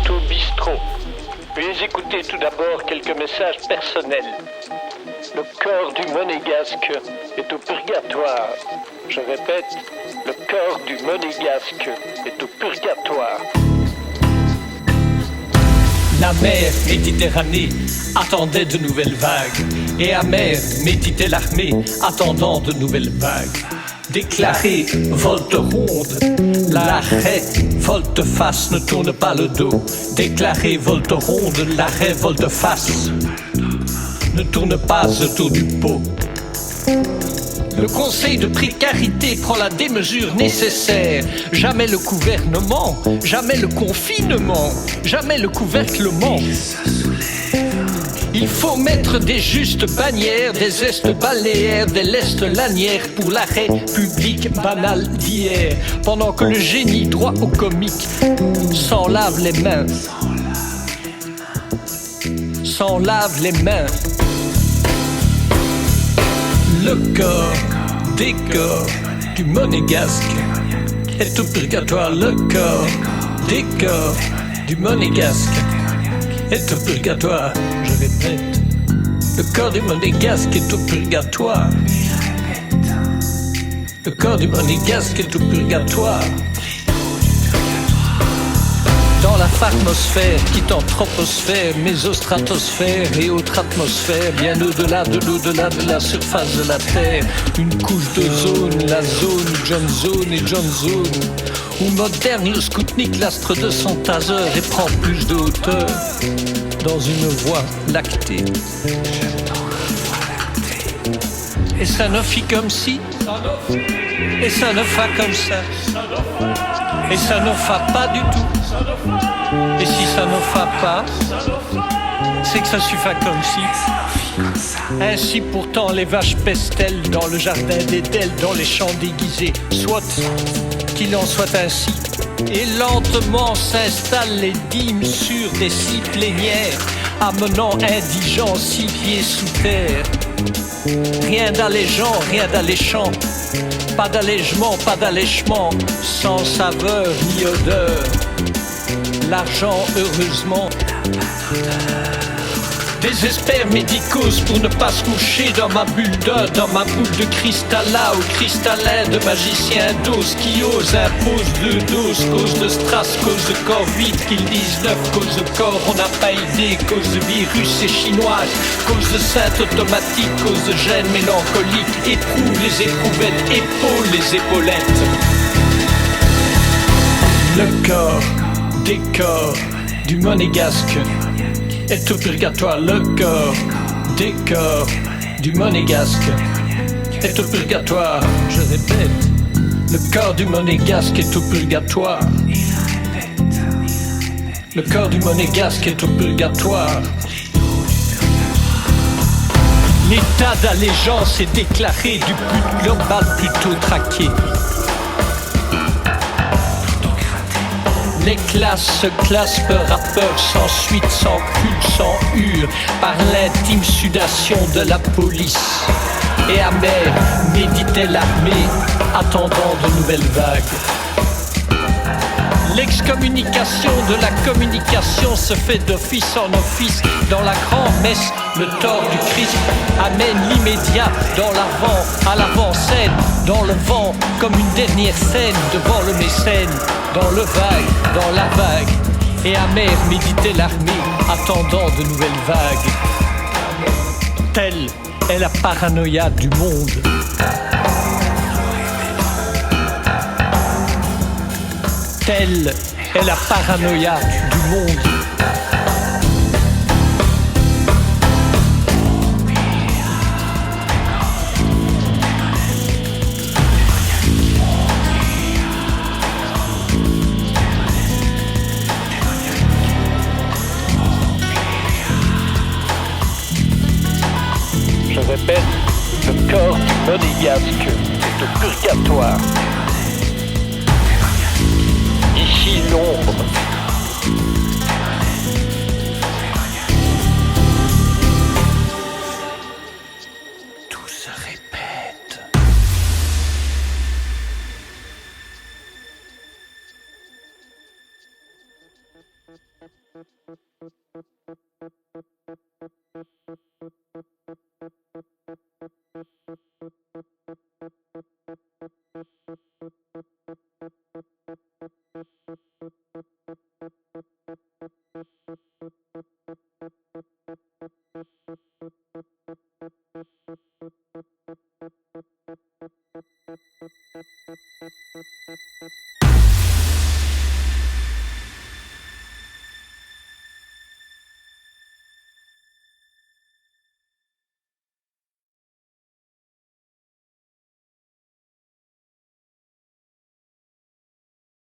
tout bistrot. Veuillez écouter tout d'abord quelques messages personnels. Le corps du monégasque est au purgatoire. Je répète, le corps du monégasque est au purgatoire. La mer Méditerranée attendait de nouvelles vagues, et amère méditait l'armée attendant de nouvelles vagues. Déclarée volte ronde, l'arrêt volte-face ne tourne pas le dos. Déclarée volte ronde, l'arrêt volte-face ne tourne pas autour du pot. Le conseil de précarité prend la démesure nécessaire. Jamais le gouvernement, jamais le confinement, jamais le couverclement. Il faut mettre des justes bannières, des estes balnéaires, des lestes lanières pour l'arrêt public banal d'hier. Pendant que le génie droit au comique s'en lave les mains. S'en lave les mains. Le corps, décor du monégasque est au purgatoire. Le corps, décor du monégasque est au purgatoire. Je répète, le corps du monégasque est au purgatoire. Le corps du monégasque est au purgatoire. Dans la pharmosphère, quittant troposphère, mésostratosphère et autres atmosphères, bien au-delà de la surface de la Terre, une couche d'ozone, la zone, John Zone et John Zone, où moderne le Spoutnik, l'astre de son taser et prend plus de hauteur dans une voie lactée. Et ça ne fit comme si, et ça ne fa comme ça, et ça ne fa pas du tout. Et si ça ne fa pas, c'est que ça suffit comme si. Ainsi pourtant les vaches pestellent dans le jardin d'Édel, dans les champs déguisés. Soit qu'il en soit ainsi. Et lentement s'installent les dîmes sur des scies plénières, amenant indigents 6 pieds sous terre. Rien d'allégeant, rien d'alléchant. Pas d'allègement, pas d'allèchement, sans saveur ni odeur. L'argent, heureusement, désespère médicose pour ne pas se coucher dans ma bulle d'or, dans ma boule de cristalla, au cristallin de magicien dose qui ose, impose 2 doses, cause de strass, cause de corps vide, qu'ils disent 9, cause de corps, on n'a pas idée, cause de virus et chinoise, cause de sainte automatique, cause de gènes mélancoliques, éprouve les éprouvettes, épaule les épaulettes. Le corps, décor du monégasque est au purgatoire. Le corps, décor du monégasque est au purgatoire. Je répète, le corps du monégasque est au purgatoire. Le corps du monégasque est au purgatoire. L'état d'allégeance est déclaré du but global plutôt traqué. Les classes se claspent, rappeurs sans suite, sans culte, sans hure, par l'intime sudation de la police. Et amère méditait l'armée, attendant de nouvelles vagues. L'excommunication de la communication se fait d'office en office. Dans la grand-messe, le tort du Christ amène l'immédiat dans l'avant, à l'avant-scène, dans le vent, comme une dernière scène devant le mécène, dans le vague, dans la vague. Et amère méditait l'armée, attendant de nouvelles vagues. Telle est la paranoïa du monde. Telle est la paranoïa du monde. Je répète, le corps du monégasque est au purgatoire. Ici l'ombre. Tout se répète.